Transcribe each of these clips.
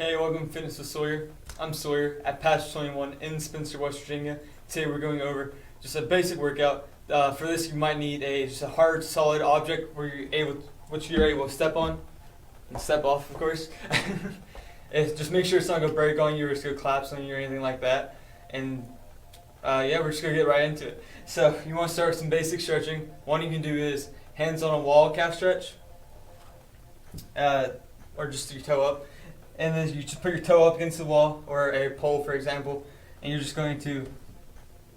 Hey, welcome to Fitness with Sawyer. I'm Sawyer at Patch 21 in Spencer, West Virginia. Today we're going over just a basic workout. For this, you might need just a hard, solid object which you're able to step on and step off, of course. Just make sure it's not going to break on you or it's going to collapse on you or anything like that. And yeah, we're just going to get right into it. So you want to start with some basic stretching. One you can do is hands on a wall calf stretch, or just your toe up. And then you just put your toe up against the wall or a pole, for example, and you're just going to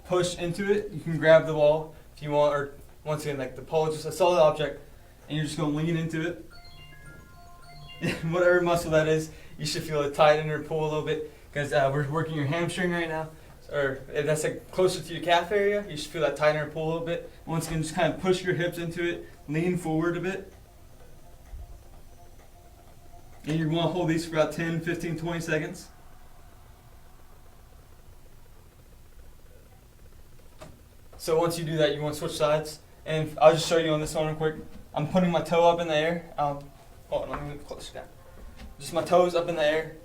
push into it. You can grab the wall if you want, or once again, like the pole is just a solid object, and you're just going to lean into it. Whatever muscle that is, you should feel it tighten or pull a little bit because we're working your hamstring right now. Or if that's like closer to your calf area, you should feel that tighten or pull a little bit. Once again, just kind of push your hips into it, lean forward a bit. And you're going to hold these for about 10, 15, 20 seconds. So once you do that, you want to switch sides. And I'll just show you on this one real quick. I'm putting my toe up in the air. Hold on, let me move closer down. Just my toes up in the air.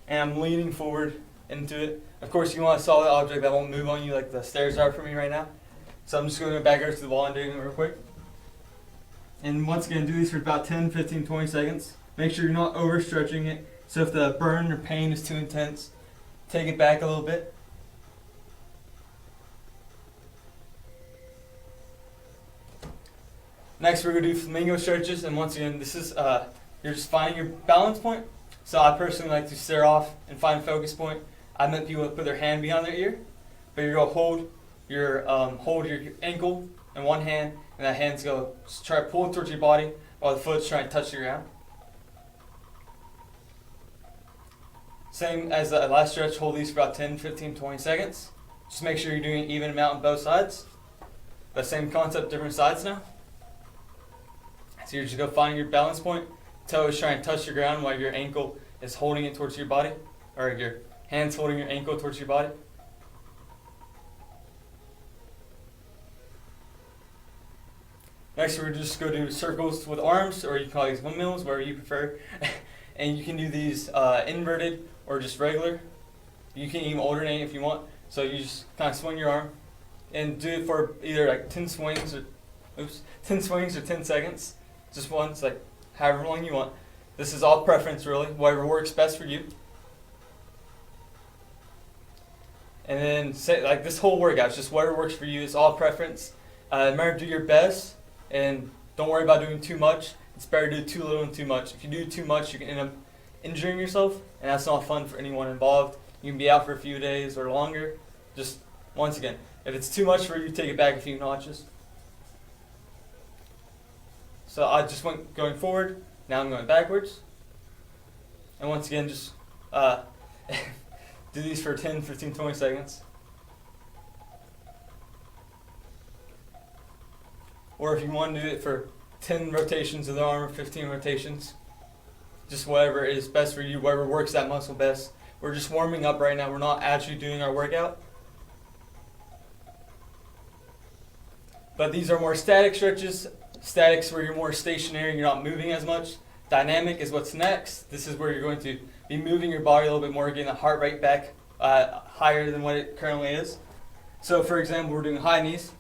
And I'm leaning forward into it. Of course, you want a solid object that won't move on you like the stairs are for me right now. So I'm just going to go back over to the wall and doing it real quick. And once again, do these for about 10, 15, 20 seconds. Make sure you're not overstretching it. So if the burn or pain is too intense, take it back a little bit. Next, we're going to do flamingo stretches. And once again, this is you're just finding your balance point. So I personally like to stare off and find a focus point. I meant people to put their hand behind their ear, but you're going to hold your ankle in one hand, and that hand's going to try to pull it towards your body while the foot's trying to touch the ground. Same as the last stretch, hold these for about 10, 15, 20 seconds. Just make sure you're doing an even amount on both sides. The same concept, different sides now. So you're just going to find your balance point. Toe is trying to touch the ground while your ankle is holding it towards your body, or your hand's holding your ankle towards your body. Next, we're just going to do circles with arms, or you can call these windmills, whatever you prefer. And you can do these inverted or just regular. You can even alternate if you want. So you just kind of swing your arm and do it for either like 10 swings or 10 seconds. Just once, like however long you want. This is all preference, really, whatever works best for you. And then say like this whole workout, it's just whatever works for you. It's all preference. Remember to do your best. And don't worry about doing too much. It's better to do too little and too much. If you do too much, you can end up injuring yourself, and that's not fun for anyone involved. You can be out for a few days or longer. Just, once again, if it's too much for you, take it back a few notches. So I just went going forward. Now I'm going backwards. And once again, just do these for 10, 15, 20 seconds. Or if you want to do it for 10 rotations of the arm or 15 rotations, just whatever is best for you, whatever works that muscle best. We're just warming up right now. We're not actually doing our workout. But these are more static stretches. Statics where you're more stationary and you're not moving as much. Dynamic is what's next. This is where you're going to be moving your body a little bit more, getting the heart rate back higher than what it currently is. So for example, we're doing high knees.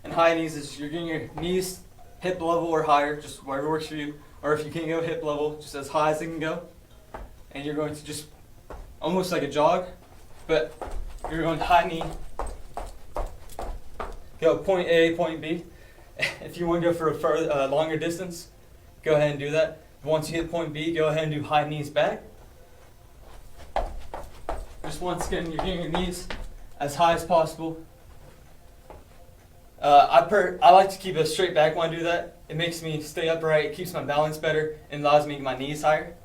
And high knees is you're getting your knees hip level or higher, just whatever works for you. Or if you can't go hip level, just as high as they can go. And you're going to just, almost like a jog, but you're going high knee. Go point A, point B. If you want to go for a further, longer distance, go ahead and do that. Once you hit point B, go ahead and do high knees back. Just once again, you're getting your knees as high as possible. I like to keep a straight back when I do that. It makes me stay upright, it keeps my balance better, and allows me to get my knees higher.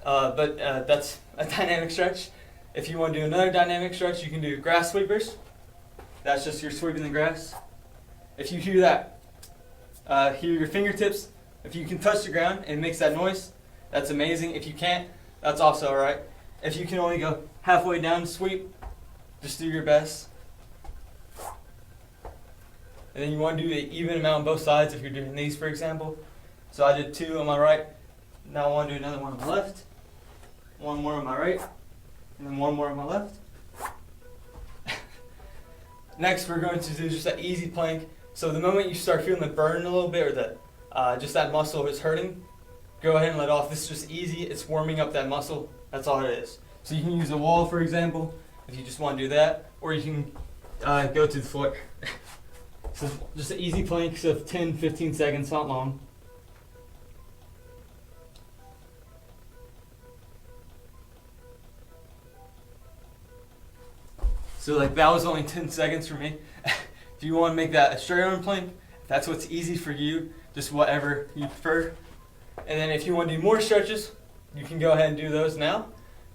But that's a dynamic stretch. If you want to do another dynamic stretch, you can do grass sweepers. That's just you're sweeping the grass. If you hear that, hear your fingertips. If you can touch the ground and it makes that noise, that's amazing. If you can't, that's also alright. If you can only go halfway down sweep, just do your best. And then you want to do an even amount on both sides if you're doing these, for example. So I did 2 on my right, Now I want to do another one on my left, one more on my right, and then one more on my left. Next, we're going to do just an easy plank. So the moment you start feeling the burn a little bit, or that just that muscle is hurting, go ahead and let off. This is just easy. It's warming up that muscle. That's all it is. So you can use a wall, for example, if you just want to do that, or you can go to the floor. So just an easy plank of 10-15 seconds, not long. So like that was only 10 seconds for me. If you want to make that a straight arm plank, if that's what's easy for you, just whatever you prefer. And then if you want to do more stretches, you can go ahead and do those now.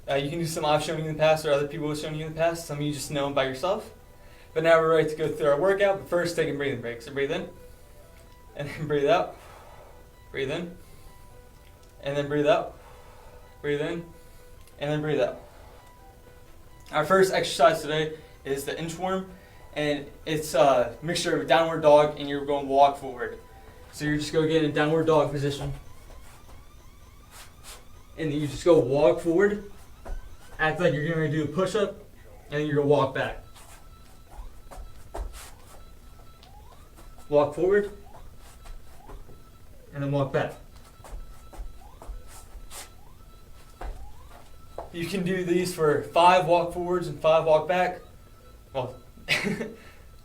You can do some I've shown you in the past or other people have shown you in the past. Some of you just know them by yourself. But now we're ready to go through our workout. But first, take a breathing break. So breathe in, and then breathe out. Breathe in, and then breathe out. Breathe in, and then breathe out. Our first exercise today is the inchworm, and it's a mixture of a downward dog and you're going to walk forward. So you're just going to get in a downward dog position, and then you just go walk forward, act like you're going to do a push-up, and then you're going to walk back. Walk forward, and then walk back. You can do these for 5 walk forwards and 5 walk back. Well,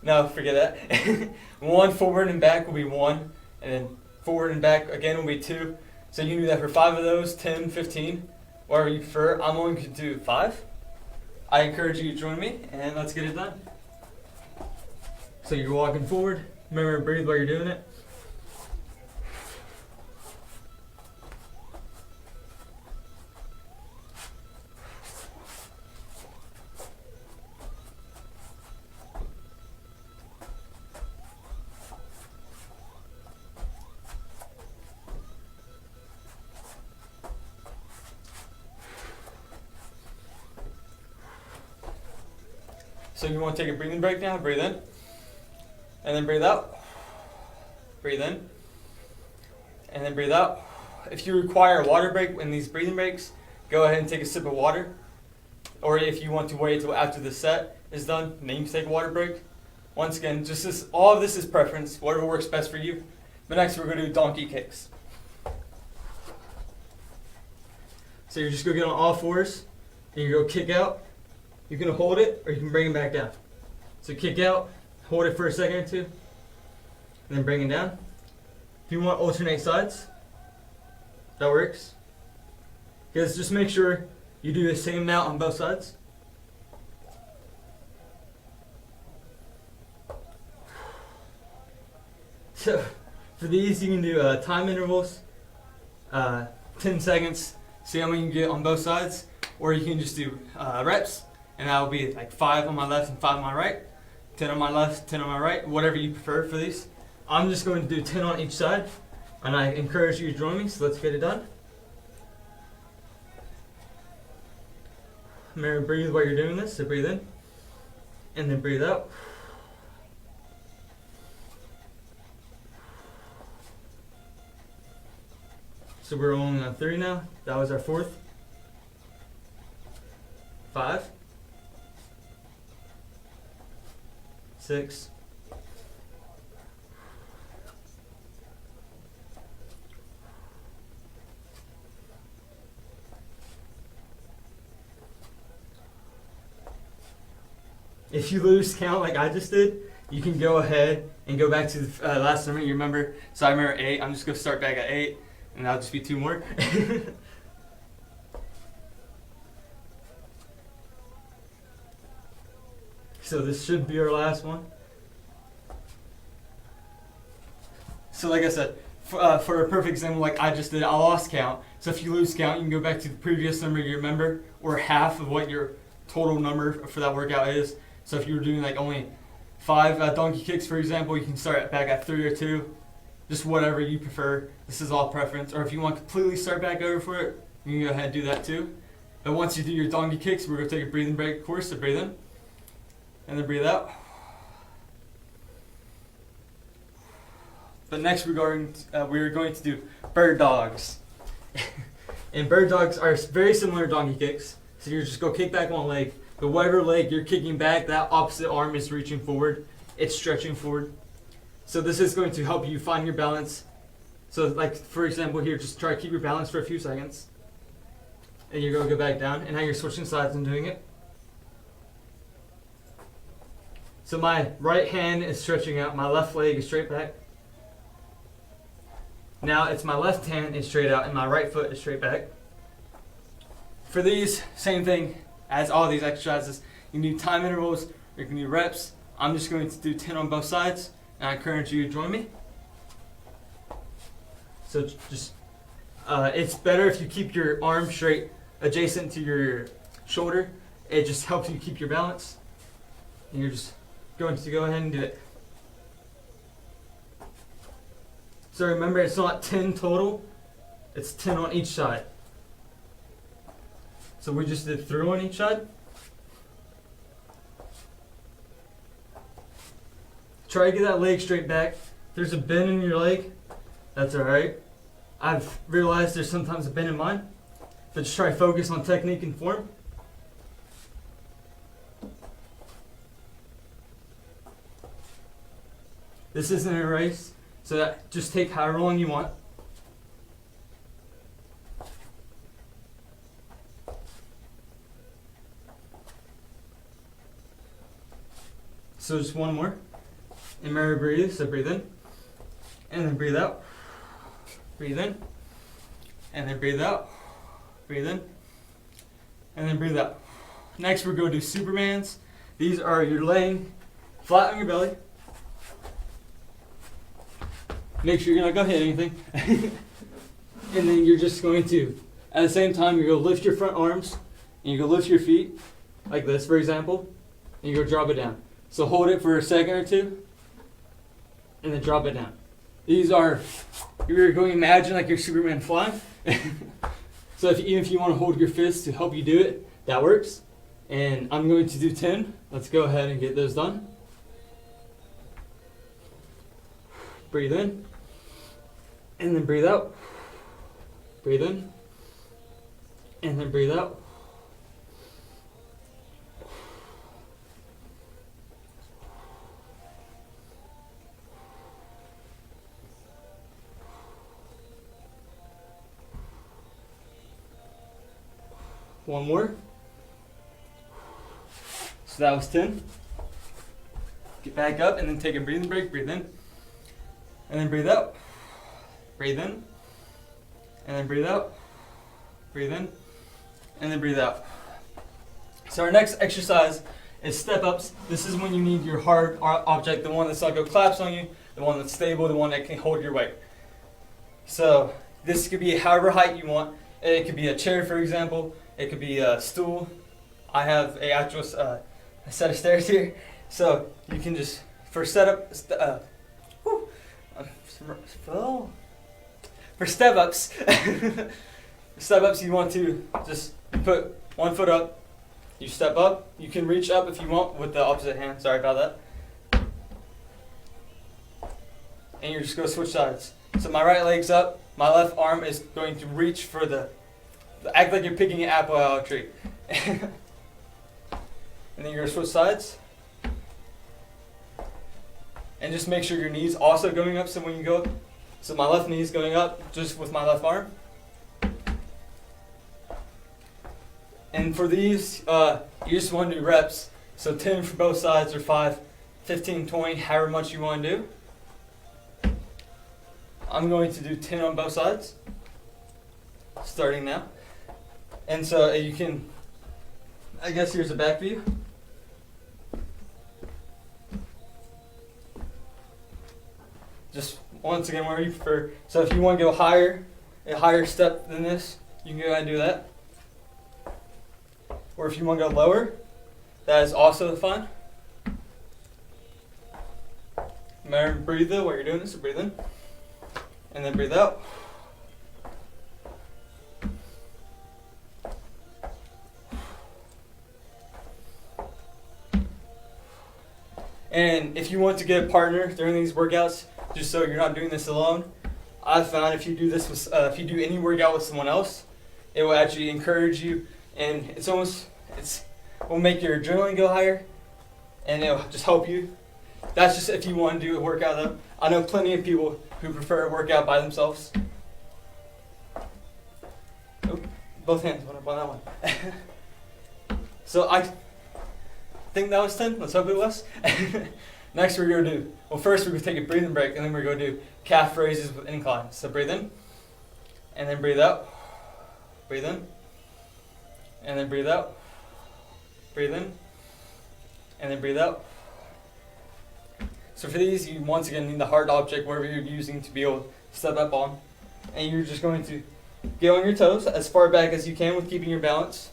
no, forget that. 1 forward and back will be 1, and then forward and back again will be 2. So you can do that for 5 of those, 10, 15, whatever you prefer. I'm only going to do 5. I encourage you to join me, and let's get it done. So you're walking forward. Remember to breathe while you're doing it. So you want to take a breathing break now? Breathe in, and then breathe out. Breathe in, and then breathe out. If you require a water break in these breathing breaks, go ahead and take a sip of water. Or if you want to wait until after the set is done, then you can take a water break. Once again, just this, all of this is preference, whatever works best for you. But next we're going to do donkey kicks. So you're just going to get on all fours, and you're going to kick out. You can hold it, or you can bring it back down. So kick out, hold it for a second or two, and then bring it down. If you want to alternate sides, that works. Because just make sure you do the same amount on both sides. So for these, you can do time intervals, 10 seconds, see how many you can get on both sides, or you can just do reps. And that will be like 5 on my left and 5 on my right. 10 on my left, 10 on my right, whatever you prefer for these. I'm just going to do 10 on each side, and I encourage you to join me, so let's get it done. Remember, breathe while you're doing this, so breathe in, and then breathe out. So we're only on 3 now. That was our 4th. 5. 6. 'If you lose count like I just did, you can go ahead and go back to the last number you remember. So I remember 8. I'm just going to start back at 8, and that'll just be 2 more. So this should be our last one. So like I said, for a perfect example, like I just did, I lost count. So if you lose count, you can go back to the previous number you remember, or half of what your total number for that workout is. So if you were doing like only 5 donkey kicks, for example, you can start back at 3 or 2. Just whatever you prefer. This is all preference. Or if you want to completely start back over for it, you can go ahead and do that too. But once you do your donkey kicks, we're going to take a breathing break, of course. So breathe in, and then breathe out. But next we're going to do bird dogs. And bird dogs are very similar to donkey kicks. So you just go kick back one leg. The whatever leg you're kicking back, that opposite arm is reaching forward. It's stretching forward. So this is going to help you find your balance. So like for example here, just try to keep your balance for a few seconds. And you're going to go back down. And now you're switching sides and doing it. So my right hand is stretching out. My left leg is straight back. Now it's my left hand is straight out and my right foot is straight back. For these, same thing as all these exercises. You can do time intervals, you can do reps. I'm just going to do 10 on both sides, and I encourage you to join me. So just, it's better if you keep your arm straight adjacent to your shoulder. It just helps you keep your balance. And you're just going to go ahead and do it. So remember, it's not 10 total, it's 10 on each side. So we just did 3 on each side. Try to get that leg straight back. If there's a bend in your leg, that's alright. I've realized there's sometimes a bend in mine, but just try to focus on technique and form. This isn't a race. So that just take however long you want. So just one more. And remember to breathe. So breathe in. And then breathe out. Breathe in. And then breathe out. Breathe in. And then breathe out. Next we're going to do Supermans. These are you're laying flat on your belly. Make sure you're not going to hit anything. And then you're just going to, at the same time, you're going to lift your front arms. And you're going to lift your feet, like this, for example. And you're going to drop it down. So hold it for a second or two. And then drop it down. These are, you're going to imagine like you're Superman flying. So even if you want to hold your fist to help you do it, that works. And I'm going to do 10. Let's go ahead and get those done. Breathe in. And then breathe out. Breathe in. And then breathe out. One more. So that was 10. Get back up and then take a breathing break. Breathe in. And then breathe out. Breathe in. And then breathe out. Breathe in. And then breathe out. So our next exercise is step ups. This is when you need your hard object, the one that's not going to collapse on you, the one that's stable, the one that can hold your weight. So this could be however height you want. It could be a chair, for example. It could be a stool. I have a set of stairs here. So you can just, for setup, for step ups, you want to just put one foot up. You step up. You can reach up if you want with the opposite hand. Sorry about that. And you're just going to switch sides. So my right leg's up. My left arm is going to reach for act like you're picking an apple out of a tree. And then you're going to switch sides. And just make sure your knee's also going up. So when you go up, so my left knee is going up just with my left arm. And for these, you just want to do reps. So 10 for both sides or 5, 15, 20, however much you want to do. I'm going to do 10 on both sides, starting now. And so you can, I guess here's a back view. Just once again, where you prefer. So if you want to go higher, a higher step than this, you can go ahead and do that. Or if you want to go lower, that is also fine. Remember, breathe though while you're doing this. So breathe in, and then breathe out. And if you want to get a partner during these workouts, just so you're not doing this alone, I've found if you do this with, if you do any workout with someone else, it will actually encourage you, and will make your adrenaline go higher, and it'll just help you. That's just if you want to do a workout though. I know plenty of people who prefer a workout by themselves. Oh, both hands went up on that one. So I think that was 10. Let's hope it was. Next we're going to do, well first we're going to take a breathing break, and then we're going to do calf raises with incline. So breathe in, and then breathe out. Breathe in, and then breathe out. Breathe in, and then breathe out. So for these, you once again need the hard object, wherever you're using to be able to step up on. And you're just going to get on your toes as far back as you can with keeping your balance.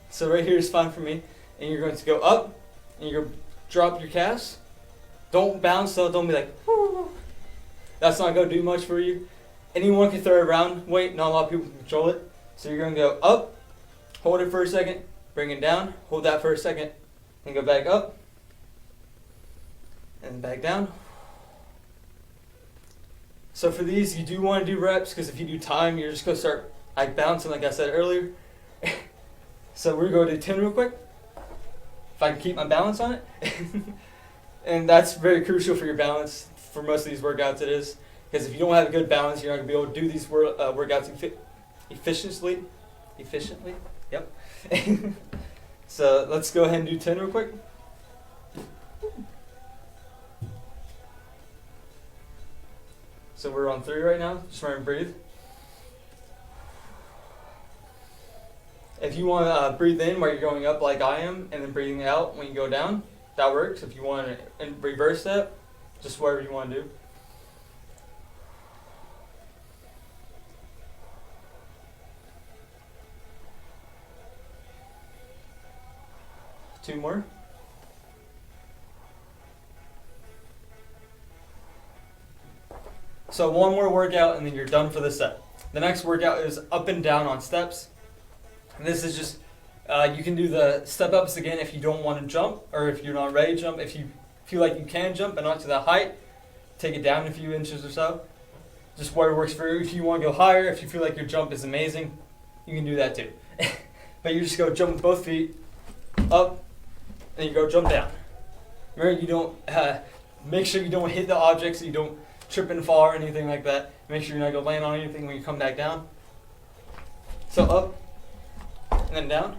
So right here is fine for me. And you're going to go up, and you're going to drop your calves. Don't bounce though, don't be like, whoo. That's not going to do much for you. Anyone can throw around weight, not a lot of people can control it. So you're going to go up, hold it for a second, bring it down, hold that for a second, then go back up, and then back down. So for these, you do want to do reps, because if you do time, you're just going to start like bouncing like I said earlier. So we're going to do 10 real quick, if I can keep my balance on it. And that's very crucial for your balance. For most of these workouts it is, because if you don't have a good balance, you're not going to be able to do these workouts efficiently. Yep. So let's go ahead and do 10 real quick. So we're on 3 right now. Just remember to breathe. If you want to breathe in while you're going up like I am, and then breathing out when you go down, that works. If you want to reverse that, just whatever you want to do. Two more. So one more workout, and then you're done for the set. The next workout is up and down on steps. And this is just, you can do the step ups again if you don't want to jump, or if you're not ready to jump. If you feel like you can jump, but not to that height, take it down a few inches or so. Just whatever works for you. If you want to go higher, if you feel like your jump is amazing, you can do that too. But you just go jump with both feet, up, and you go jump down. Remember, you don't, make sure you don't hit the objects, so you don't trip and fall or anything like that. Make sure you're not going to land on anything when you come back down. So up, and then down.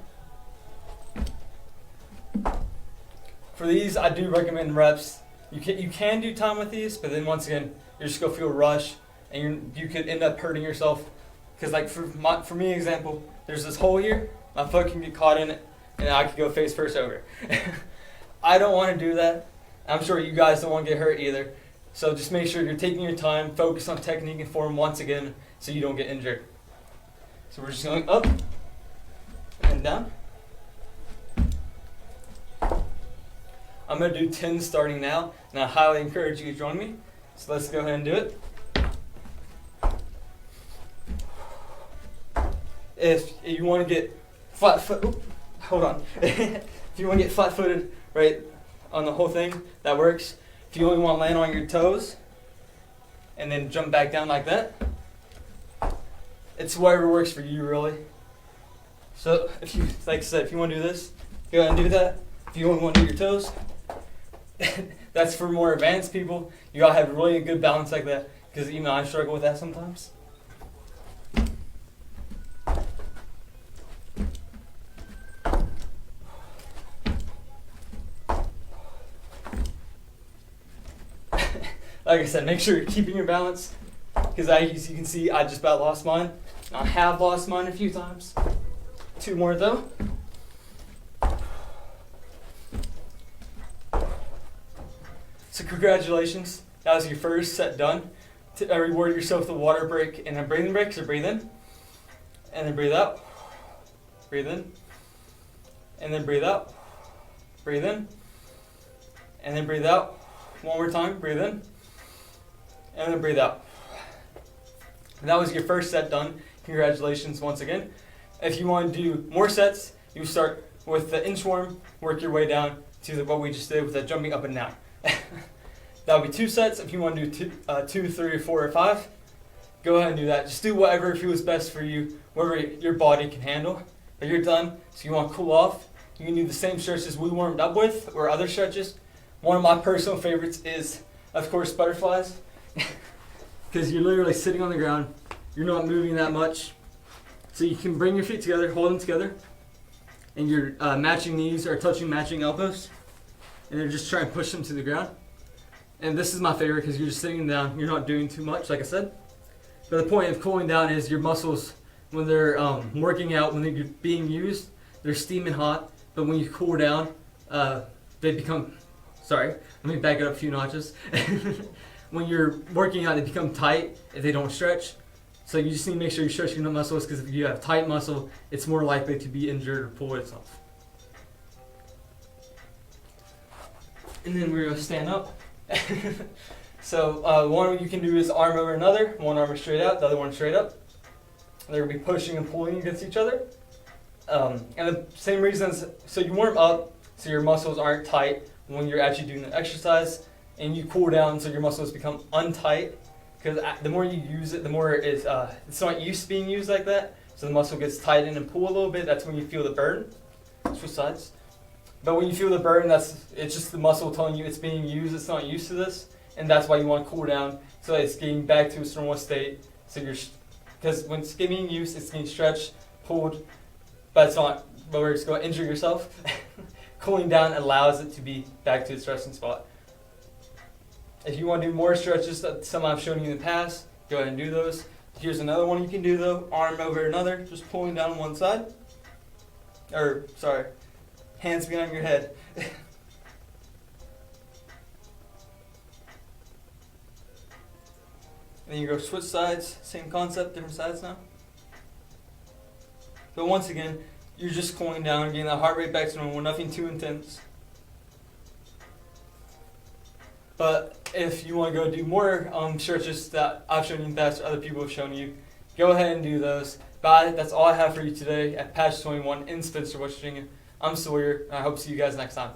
For these, I do recommend reps. You can do time with these, but then once again, you're just going to feel rush, and you could end up hurting yourself. Because like for me, example, there's this hole here. My foot can get caught in it, and I could go face first over. I don't want to do that. I'm sure you guys don't want to get hurt either. So just make sure you're taking your time, focus on technique and form once again, so you don't get injured. So we're just going up and down. I'm going to do 10 starting now, and I highly encourage you to join me. So let's go ahead and do it. If you want to get hold on. If you want to get flat-footed right on the whole thing, that works. If you only want to land on your toes and then jump back down like that, it's whatever works for you, really. So if you, like I said, if you want to do this, go ahead and do that. If you only want to do your toes, that's for more advanced people. You gotta have really a good balance like that, because even I struggle with that sometimes. Like I said, make sure you're keeping your balance, because as you can see, I just about lost mine. I have lost mine a few times. 2 more though. So congratulations, that was your first set done. Reward yourself with a water break and a breathing break. So breathe in, and then breathe out. Breathe in, and then breathe out. Breathe in, and then breathe out. One more time, breathe in, and then breathe out. And that was your first set done. Congratulations once again. If you want to do more sets, you start with the inchworm, work your way down to what we just did with the jumping up and down. That would be 2 sets. If you want to do 2, 3, 4, or 5, go ahead and do that. Just do whatever feels best for you, whatever your body can handle. But you're done, so you want to cool off. You can do the same stretches we warmed up with or other stretches. One of my personal favorites is, of course, butterflies. Because you're literally sitting on the ground. You're not moving that much. So you can bring your feet together, hold them together, and you're matching knees or touching matching elbows. And then just try and push them to the ground. And this is my favorite because you're just sitting down. You're not doing too much, like I said. But the point of cooling down is your muscles, when they're working out, when they're being used, they're steaming hot. But when you cool down, they become, sorry, let me back it up a few notches. When you're working out, they become tight if they don't stretch. So you just need to make sure you're stretching the muscles, because if you have tight muscle, it's more likely to be injured or pull itself. And then we're going to stand up. So one you can do is arm over another. One arm is straight out, the other one straight up. They're going to be pushing and pulling against each other. And the same reasons, so you warm up so your muscles aren't tight when you're actually doing the exercise, and you cool down so your muscles become untight, because the more you use it, the more it's not used to being used like that, so the muscle gets tightened and pull a little bit. That's when you feel the burn. Switch sides. But when you feel the burn, it's just the muscle telling you it's being used, it's not used to this, and that's why you want to cool down so that it's getting back to its normal state. So because when it's being used, it's being stretched, pulled, but it's not where it's going to injure yourself. Cooling down allows it to be back to its resting spot. If you want to do more stretches that some I've shown you in the past, go ahead and do those. Here's another one you can do though, arm over another, just pulling down on one side. Hands behind your head. Then you go switch sides, same concept, different sides now. But once again, you're just cooling down, getting that heart rate back to normal, nothing too intense. But if you want to go do more stretches that I've shown you in the past, or other people have shown you, go ahead and do those. But that's all I have for you today at Patch 21 in Spencer, West Virginia. I'm Sawyer, and I hope to see you guys next time.